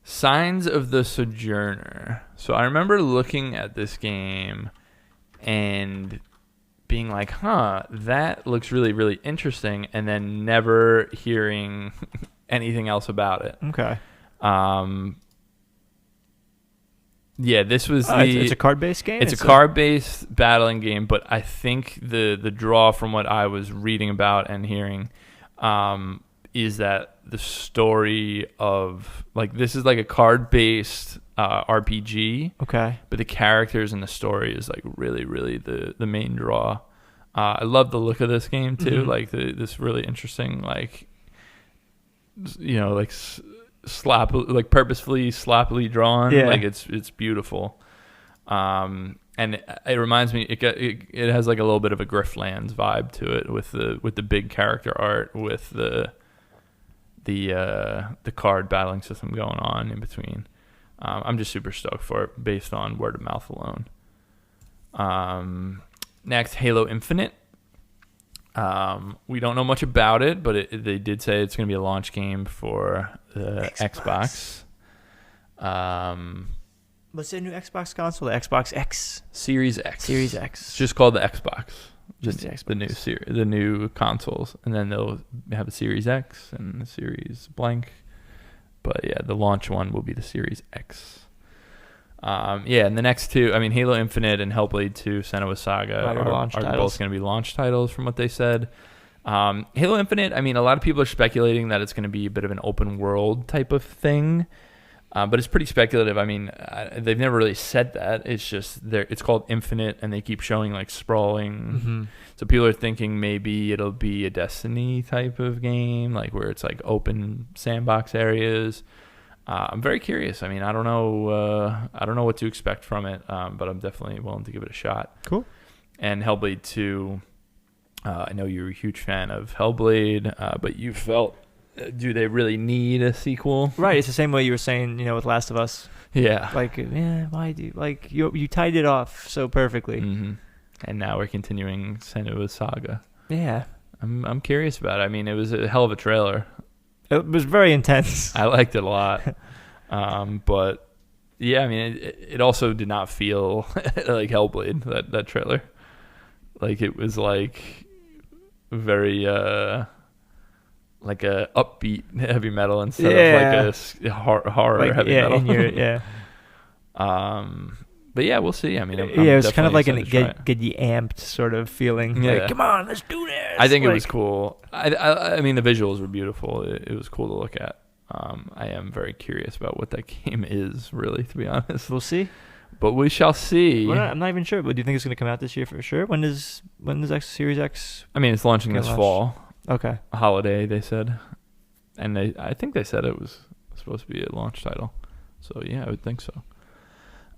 Signs of the Sojourner. So I remember looking at this game and being like, that looks really, really interesting, and then never hearing anything else about it. Okay. This was it's a card-based game? It's a card-based battling game, but I think the draw from what I was reading about and hearing is that the story of, like, this is like a card-based RPG. Okay. But the characters and the story is, like, really, really the main draw. I love the look of this game too. Mm-hmm. Like this really interesting, like, purposefully sloppily drawn. Yeah. Like it's beautiful. And it reminds me, it has like a little bit of a Griftlands vibe to it with the big character art, with the card battling system going on in between. I'm just super stoked for it based on word of mouth alone. Next, Halo Infinite. We don't know much about it, but they did say it's going to be a launch game for the Xbox. What's the new Xbox console? The Xbox X? Series X. Series X. It's just called the Xbox. Just the Xbox. the new consoles. And then they'll have a Series X and a Series blank. But yeah, the launch one will be the Series X. And the next two, I mean, Halo Infinite and Hellblade 2, Senua's Saga are both going to be launch titles from what they said. Halo Infinite, I mean, a lot of people are speculating that it's going to be a bit of an open world type of thing. But it's pretty speculative. I mean, they've never really said that. It's just it's called Infinite, and they keep showing, like, sprawling. Mm-hmm. So people are thinking maybe it'll be a Destiny type of game, like where it's like open sandbox areas. I'm very curious. I mean, I don't know what to expect from it, but I'm definitely willing to give it a shot. Cool. And Hellblade 2, I know you're a huge fan of Hellblade, but you felt, do they really need a sequel? Right. It's the same way you were saying, with Last of Us. Yeah. Like, why do you tied it off so perfectly? Mm-hmm. And now we're continuing Senua's Saga. Yeah. I'm curious about it. I mean, it was a hell of a trailer. It was very intense. I liked it a lot. But yeah, I mean, it also did not feel like Hellblade, that trailer. Like, it was like very like a upbeat heavy metal instead of like a horror like, heavy metal. But yeah, we'll see. I mean, it was kind of like a get you amped sort of feeling. Yeah. Like, come on, let's do this. I think it was cool. I mean, the visuals were beautiful. It was cool to look at. I am very curious about what that game is, really, to be honest. We'll see. But we shall see. I'm not even sure. But do you think it's going to come out this year for sure? When does Series X? I mean, it's launching this fall. Okay. A holiday, they said. And I think they said it was supposed to be a launch title. So yeah, I would think so.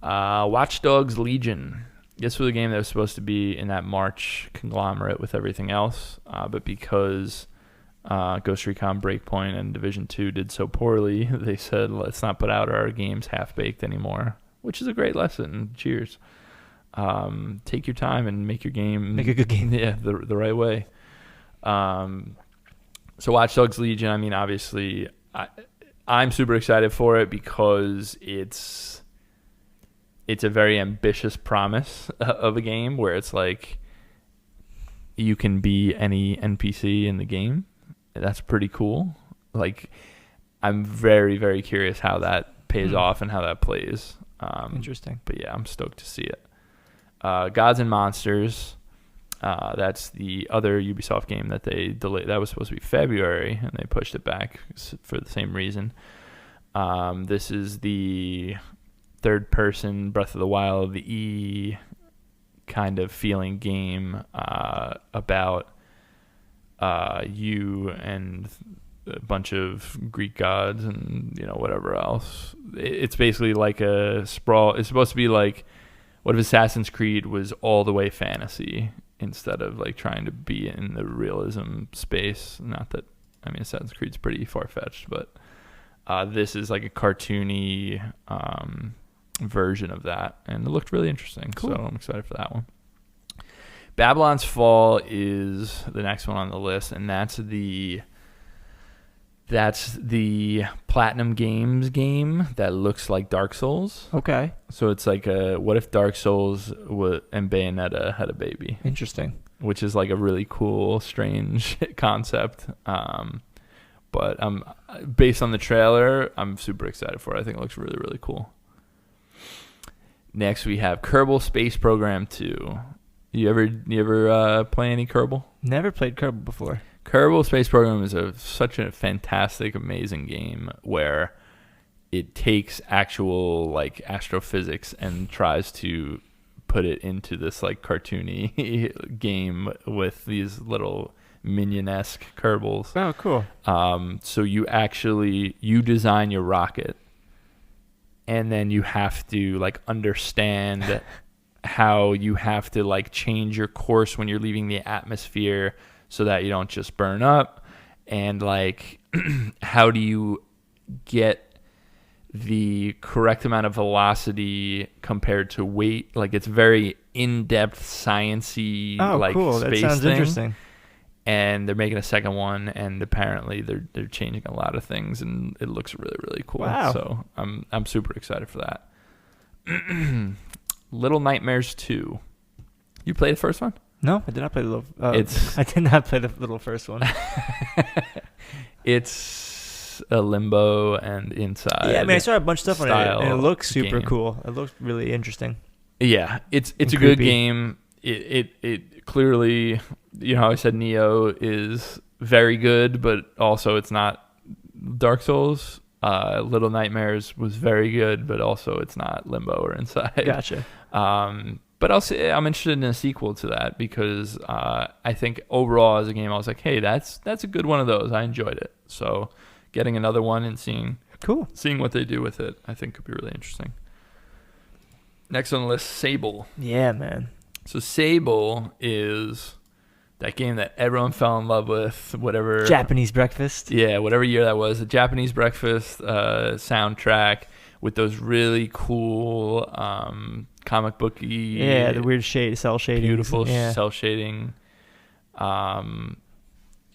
Watch Dogs Legion. This was a game that was supposed to be in that March conglomerate with everything else, but because Ghost Recon Breakpoint and Division 2 did so poorly, they said, let's not put out our games half-baked anymore, which is a great lesson. Cheers. Take your time and make your game... Make a good game. Yeah, the right way. So Watch Dogs Legion, I mean, obviously, I'm super excited for it because it's a very ambitious promise of a game where it's like you can be any NPC in the game. That's pretty cool. Like, I'm very, very curious how that pays off and how that plays. Interesting. But yeah, I'm stoked to see it. Gods and Monsters. That's the other Ubisoft game that they delayed. That was supposed to be February, and they pushed it back for the same reason. This is the third-person Breath of the Wild, the E kind of feeling game about you and a bunch of Greek gods and whatever else. It's basically like a sprawl. It's supposed to be like, what if Assassin's Creed was all the way fantasy instead of like trying to be in the realism space? Not that, Assassin's Creed's pretty far-fetched, but this is like a cartoony version of that, and it looked really interesting. Cool. So I'm excited for that one. Babylon's Fall is the next one on the list, and that's the Platinum Games game that looks like Dark Souls. Okay. So it's like what if Dark Souls and Bayonetta had a baby? Interesting. Which is like a really cool, strange concept. But based on the trailer, I'm super excited for it. I think it looks really, really cool. Next, we have Kerbal Space Program 2. You ever play any Kerbal? Never played Kerbal before. Kerbal Space Program is such a fantastic, amazing game where it takes actual like astrophysics and tries to put it into this like cartoony game with these little minion-esque Kerbals. Oh, cool. So you design your rocket, and then you have to like understand how you have to like change your course when you're leaving the atmosphere so that you don't just burn up, and like how do you get the correct amount of velocity compared to weight. Like it's very in-depth sciencey like cool. Space that sounds thing. Interesting. And they're making a second one, and apparently they're changing a lot of things, and it looks really, really cool. Wow. So I'm super excited for that. Little Nightmares 2. You played the first one? No, I did not play the I did not play the little first one. It's a Limbo and Inside. Yeah, I saw a bunch of stuff on it, and it looks super game. cool. It looks really interesting. Yeah, it's a good game. It clearly, how I said Neo is very good, but also it's not Dark Souls. Little Nightmares was very good, but also it's not Limbo or Inside. Gotcha. But I'm interested in a sequel to that because I think overall as a game, I was like, hey, that's a good one of those. I enjoyed it. So getting another one and seeing what they do with it, I think could be really interesting. Next on the list, Sable. Yeah, man. So Sable is that game that everyone fell in love with, whatever. Japanese Breakfast. Yeah, whatever year that was. The Japanese Breakfast soundtrack with those really cool comic booky. Yeah, the weird cell shading. Beautiful cell shading. And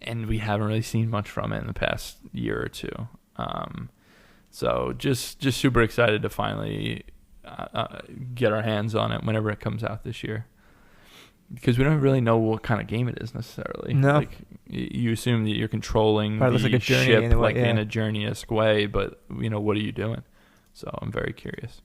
we haven't really seen much from it in the past year or two. So just super excited to finally get our hands on it whenever it comes out this year. Because we don't really know what kind of game it is necessarily. No. Like, you assume that you're controlling the like a ship in a journey-esque way, but, what are you doing? So I'm very curious.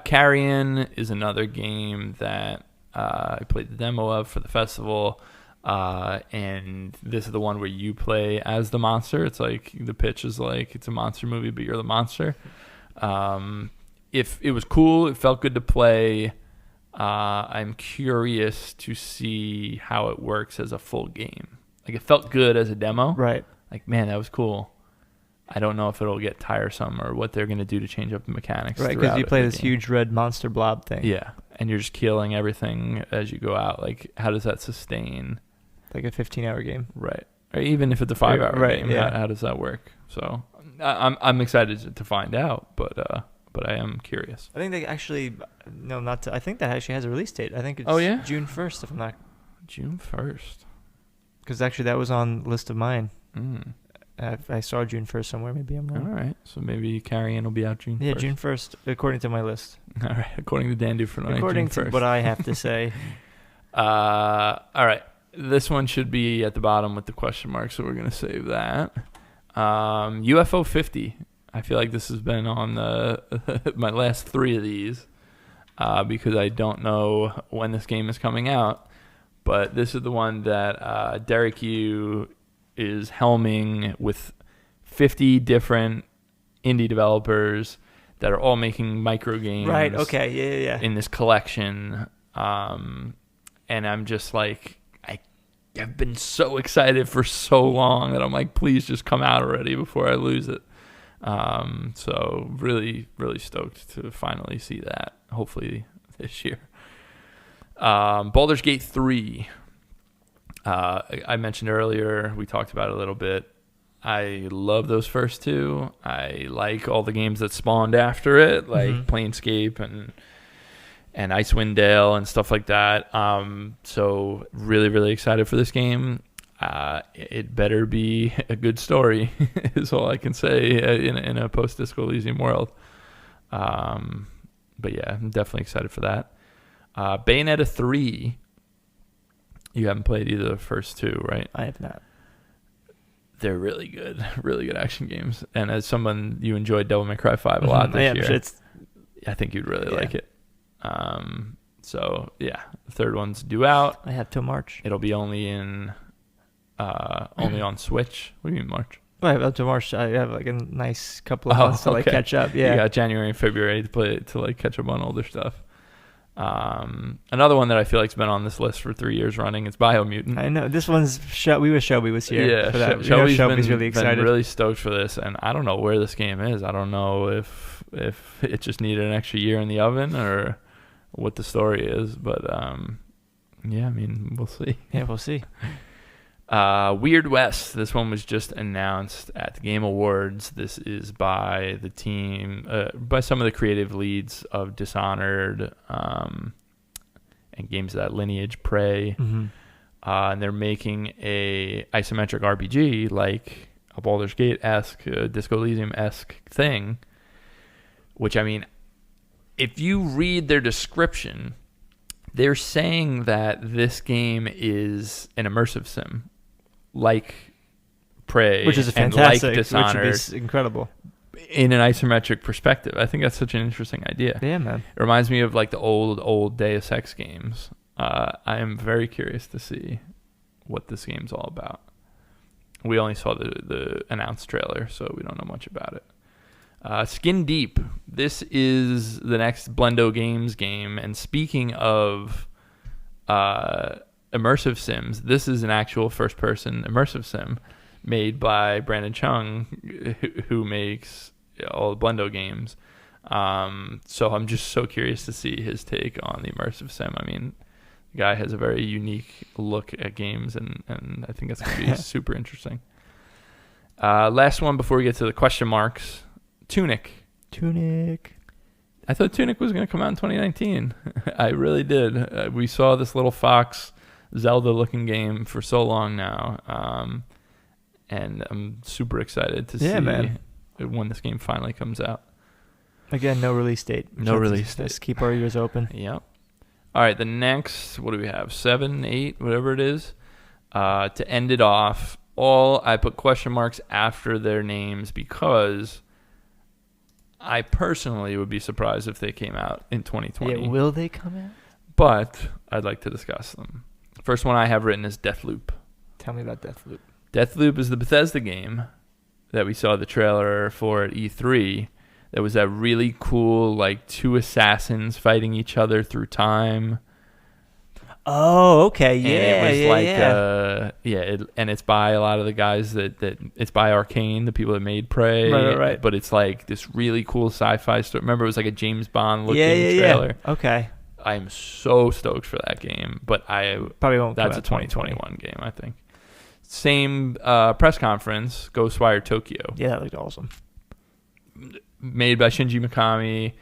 Carrion is another game that I played the demo of for the festival. And this is the one where you play as the monster. It's like the pitch is like it's a monster movie, but you're the monster. If it was cool, it felt good to play. I'm curious to see how it works as a full game. Like it felt good as a demo. Right. Like, man, that was cool. I don't know if it'll get tiresome or what they're going to do to change up the mechanics. Right, because you play this huge red monster blob thing. Yeah, and you're just killing everything as you go out. Like, how does that sustain? Like a 15-hour game. Right. Or even if it's a 5-hour game, how does that work? So I'm excited to find out, but I am curious. I think they actually, I think that actually has a release date. I think it's June 1st, if I'm not. June 1st. Because actually that was on the list of mine. Mm. I saw June 1st somewhere. Maybe I'm wrong. All right. So maybe Carrion will be out June 1st. Yeah, June 1st, according to my list. All right. According to Dan Dufresnoy, according June 1st. To what I have to say. All right. This one should be at the bottom with the question mark, so we're going to save that. UFO 50. I feel like this has been on my last 3 of these because I don't know when this game is coming out. But this is the one that Derek Yu is helming with 50 different indie developers that are all making micro games. Right. Okay. Yeah. In this collection, and I'm just like, I've been so excited for so long that I'm like, please just come out already before I lose it. So really, really stoked to finally see that. Hopefully this year. Baldurs Gate 3. I mentioned earlier, we talked about it a little bit. I love those first 2. I like all the games that spawned after it, like Planescape and Icewind Dale and stuff like that. So really, really excited for this game. It better be a good story, is all I can say in a post-Disco Elysium world. But yeah, I'm definitely excited for that. Bayonetta 3. You haven't played either of the first 2, right? I have not. They're really good action games. And as someone, you enjoyed Devil May Cry 5 a lot this year. I think you'd really like it. So yeah, the third one's due out. I have till March. It'll be only on Switch. What do you mean March? Well, I have up to March. I have like a nice couple of months to like catch up. Yeah, you got January and February to like catch up on older stuff. Another one that I feel like's been on this list for 3 years running. It's Biomutant. I know this one's. We wish Shelby was here. Yeah, for that. Shelby's really excited. Been really stoked for this, and I don't know where this game is. I don't know if it just needed an extra year in the oven or what the story is, but yeah, I mean, we'll see. Yeah, we'll see. Weird West. This one was just announced at the Game Awards. This is by the team, by some of the creative leads of Dishonored and games of that lineage, Prey. And they're making a isometric RPG like a Baldur's Gate-esque, Disco Elysium-esque thing, which, I mean, if you read their description, they're saying that this game is an immersive sim, like Prey, which is fantastic, and like Dishonored, which would be incredible in an isometric perspective. I think that's such an interesting idea. Yeah, man. It reminds me of like the old Deus Ex games. I am very curious to see what this game's all about. We only saw the announced trailer, so we don't know much about it. Skin Deep. This is the next Blendo Games game. And speaking of immersive sims, this is an actual first-person immersive sim made by Brandon Chung, who makes all the Blendo games. So I'm just so curious to see his take on the immersive sim. I mean, the guy has a very unique look at games, and I think that's going to be super interesting. Last one before we get to the question marks. Tunic. I thought Tunic was going to come out in 2019. I really did. We saw this little fox Zelda-looking game for so long now, and I'm super excited to see when this game finally comes out. Again, no release date. Let's keep our ears open. Yep. All right, the next, what do we have? 7, 8, whatever it is. To end it off, I put question marks after their names because I personally would be surprised if they came out in 2020. Yeah, will they come out? But I'd like to discuss them. First one I have written is Deathloop. Tell me about Deathloop. Deathloop is the Bethesda game that we saw the trailer for at E3. That was that really cool, like, 2 assassins fighting each other through time. Oh, okay, yeah, and it was and it's by a lot of the guys that it's by Arcane, the people that made Prey. Right. But it's like this really cool sci-fi story. Remember, it was like a James Bond looking trailer. Yeah. Okay. I'm so stoked for that game, but I probably won't. That's a 2021 game, I think. Same press conference, Ghostwire Tokyo. Yeah, that looked awesome. Made by Shinji Mikami.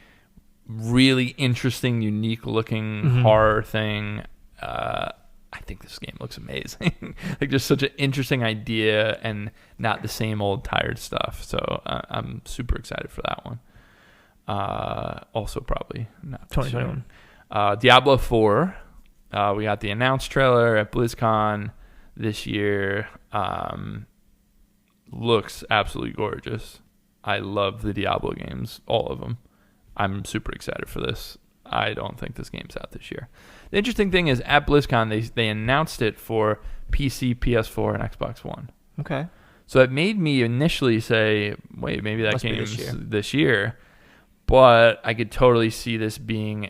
Really interesting, unique looking horror thing. I think this game looks amazing. Like, just such an interesting idea and not the same old tired stuff. So I'm super excited for that one. Also probably not 2021. Diablo 4. We got the announced trailer at BlizzCon this year. looks absolutely gorgeous. I love the Diablo games, all of them. I'm super excited for this. I don't think this game's out this year. The interesting thing is at BlizzCon, they announced it for PC, PS4, and Xbox One. Okay. So it made me initially say, wait, maybe that game's this year. But I could totally see this being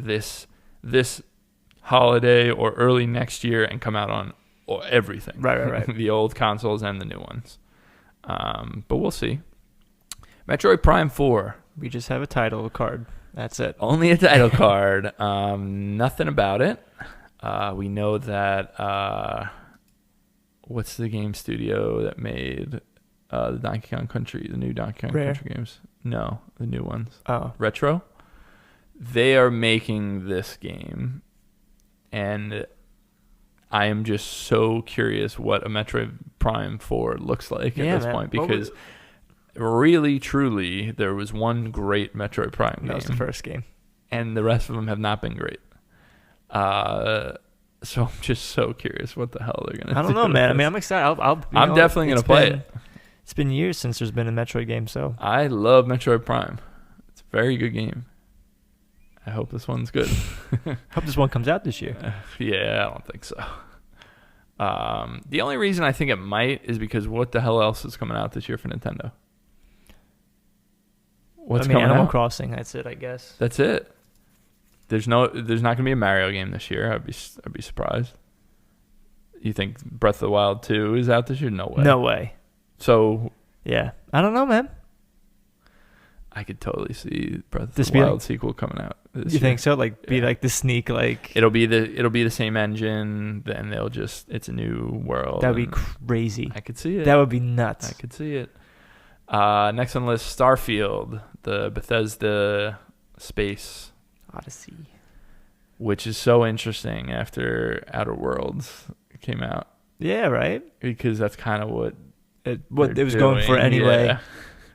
this holiday or early next year and come out on everything. Right. The old consoles and the new ones. But we'll see. Metroid Prime 4. We just have a title card. That's it. Only a title card. Nothing about it. We know that... what's the game studio that made the Donkey Kong Country, the new Donkey Kong Country games? No, the new ones. Oh. Retro. They are making this game, and I am just so curious what a Metroid Prime 4 looks like at this point, because really, truly, there was one great Metroid Prime game. That was the first game. And the rest of them have not been great. So I'm just so curious what the hell they're going to do. I don't know, man. I mean, I'm excited. I'm definitely going to play it. It's been years since there's been a Metroid game, so. I love Metroid Prime. It's a very good game. I hope this one's good. Hope this one comes out this year. Yeah, I don't think so. The only reason I think it might is because what the hell else is coming out this year for Nintendo? What's coming Animal out? Crossing, that's it, I guess. That's it. There's not going to be a Mario game this year. I'd be surprised. You think Breath of the Wild 2 is out this year? No way. No way. So yeah, I don't know, man. I could totally see Breath of the Wild sequel coming out this year. You think so? Like be like the sneak, like it'll be the same engine, then they'll just it's a new world. That'd be crazy. I could see it. That would be nuts. I could see it. Next on the list, Starfield, the Bethesda space Odyssey, which is so interesting after Outer Worlds came out. Yeah, right. Because that's kind of what it was going for anyway. Yeah.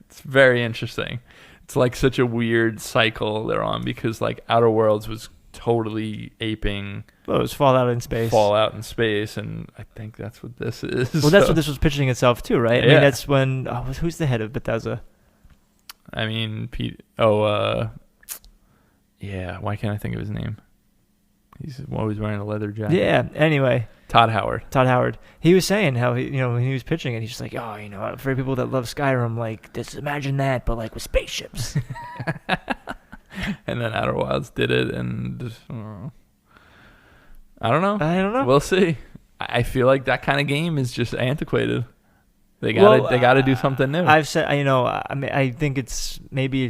It's very interesting. It's like such a weird cycle they're on, because like Outer Worlds was totally aping. Well, it was Fallout in space, and I think that's what this is. Well, that's what this was pitching itself too, right? Yeah. I mean, that's when who's the head of Bethesda? I mean, yeah. Why can't I think of his name? He's always wearing a leather jacket. Yeah. Anyway, Todd Howard. He was saying how when he was pitching it, he's just like, for people that love Skyrim, like just imagine that, but like with spaceships. And then Outer Wilds did it, and I don't know. We'll see. I feel like that kind of game is just antiquated. They got to do something new. I've said, I mean, I think it's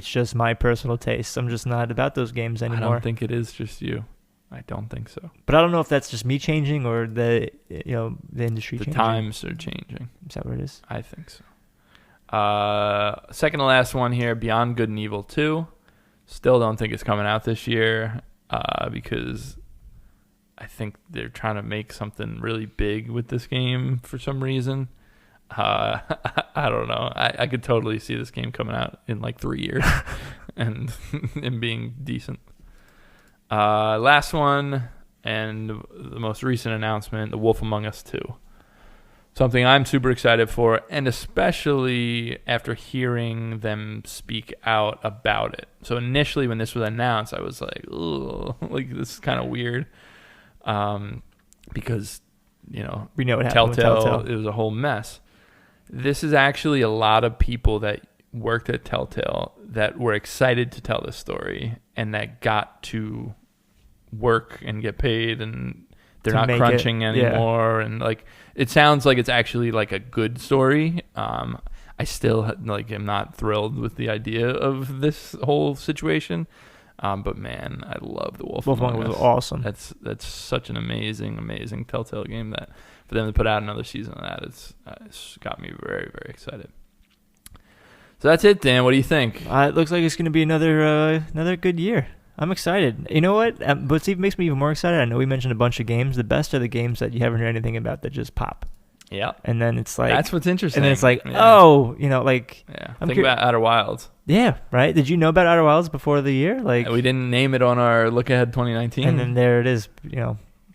just my personal taste. I'm just not about those games anymore. I don't think it is just you. I don't think so. But I don't know if that's just me changing or the industry changing. The times are changing. Is that what it is? I think so. Second to last one here, Beyond Good and Evil 2. Still don't think it's coming out this year because I think they're trying to make something really big with this game for some reason. I don't know. I could totally see this game coming out in like 3 years and being decent. Last one, and the most recent announcement, The Wolf Among Us 2. Something I'm super excited for, and especially after hearing them speak out about it. So initially when this was announced, I was like, "Ugh, like this is kind of weird," because we know what happened with Telltale. It was a whole mess. This is actually a lot of people that worked at Telltale that were excited to tell this story and that got to work and get paid, and they're not crunching anymore. Yeah. And like, it sounds like it's actually like a good story. I still am not thrilled with the idea of this whole situation. But man, I love The Wolf Among Us. Was awesome. That's such an amazing Telltale game that for them to put out another season of that, it's got me very, very excited. So that's it, Dan. What do you think? It looks like it's going to be another good year. I'm excited. You know what? What makes me even more excited, I know we mentioned a bunch of games. The best are the games that you haven't heard anything about that just pop. Yeah. And then it's like... That's what's interesting. And then it's like, Yeah. Think about Outer Wilds. Yeah, right? Did you know about Outer Wilds before the year? Like, we didn't name it on our Look Ahead 2019. And then there it is,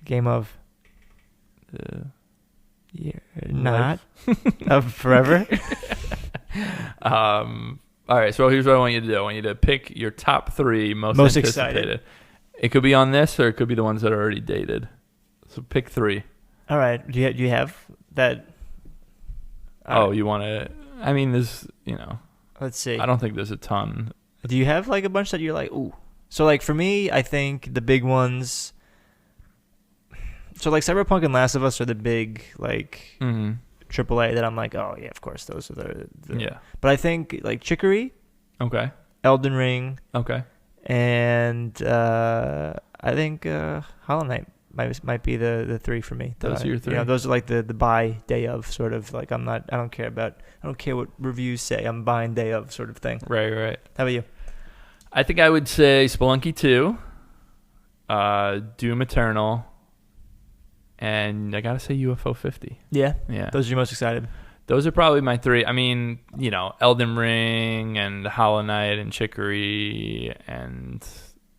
game of... You're not of forever. All right, so here's what I want you to do. I want you to pick your top 3 most anticipated. Excited. It could be on this, or it could be the ones that are already dated. So pick 3. All right. Do you have that? You want to? I mean, there's, Let's see. I don't think there's a ton. Do you have like a bunch that you're like, ooh? So like for me, I think the big ones. So like Cyberpunk and Last of Us are the big like AAA that I'm like, oh yeah, of course those are the yeah. But I think like Chicory, Okay. Elden Ring, Okay. and I think Hollow Knight might be the 3 for me. Those are your 3. Those are like the buy day of sort of like I don't care what reviews say. I'm buying day of sort of thing. Right. How about you? I think I would say Spelunky 2, Doom Eternal, and I gotta say UFO 50. Yeah. Those are your most excited. Those are probably my 3. I mean, Elden Ring and Hollow Knight and Chicory and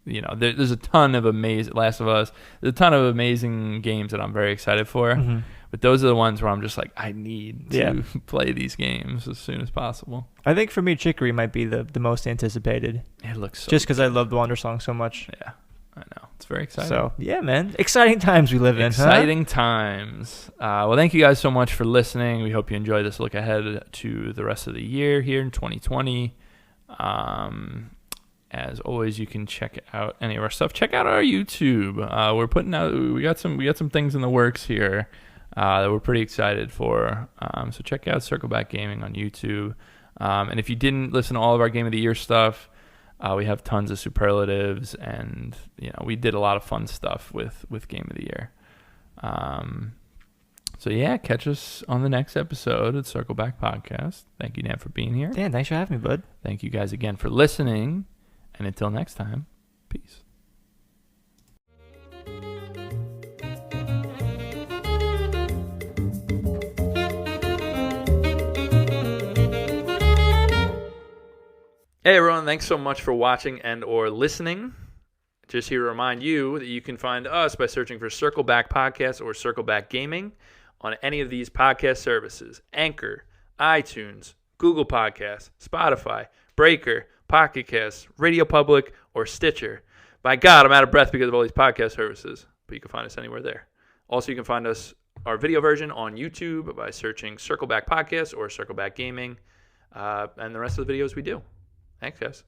there's a ton of amazing Last of Us. There's a ton of amazing games that I'm very excited for. Mm-hmm. But those are the ones where I'm just like, I need to play these games as soon as possible. I think for me, Chicory might be the most anticipated. It looks so just because I love the Wonder Song so much. Yeah, I know. It's very exciting. So, yeah, man. Exciting times we live in. Exciting times. Well, thank you guys so much for listening. We hope you enjoy this look ahead to the rest of the year here in 2020. As always, you can check out any of our stuff. Check out our YouTube. We're putting out. We got some things in the works here that we're pretty excited for. So check out Circleback Gaming on YouTube. And if you didn't listen to all of our Game of the Year stuff, we have tons of superlatives, and we did a lot of fun stuff with Game of the Year. So yeah, catch us on the next episode of Circleback Podcast. Thank you, Dan, for being here. Dan, thanks for having me, bud. Thank you guys again for listening. And until next time, peace. Hey everyone, thanks so much for watching and or listening. Just here to remind you that you can find us by searching for Circleback Podcast or Circleback Gaming on any of these podcast services: Anchor, iTunes, Google Podcasts, Spotify, Breaker, Pocket Casts, Radio Public, or Stitcher. By God, I'm out of breath because of all these podcast services, but you can find us anywhere there. Also, you can find our video version on YouTube by searching Circleback Podcast or Circleback Gaming, and the rest of the videos we do. Thanks, guys.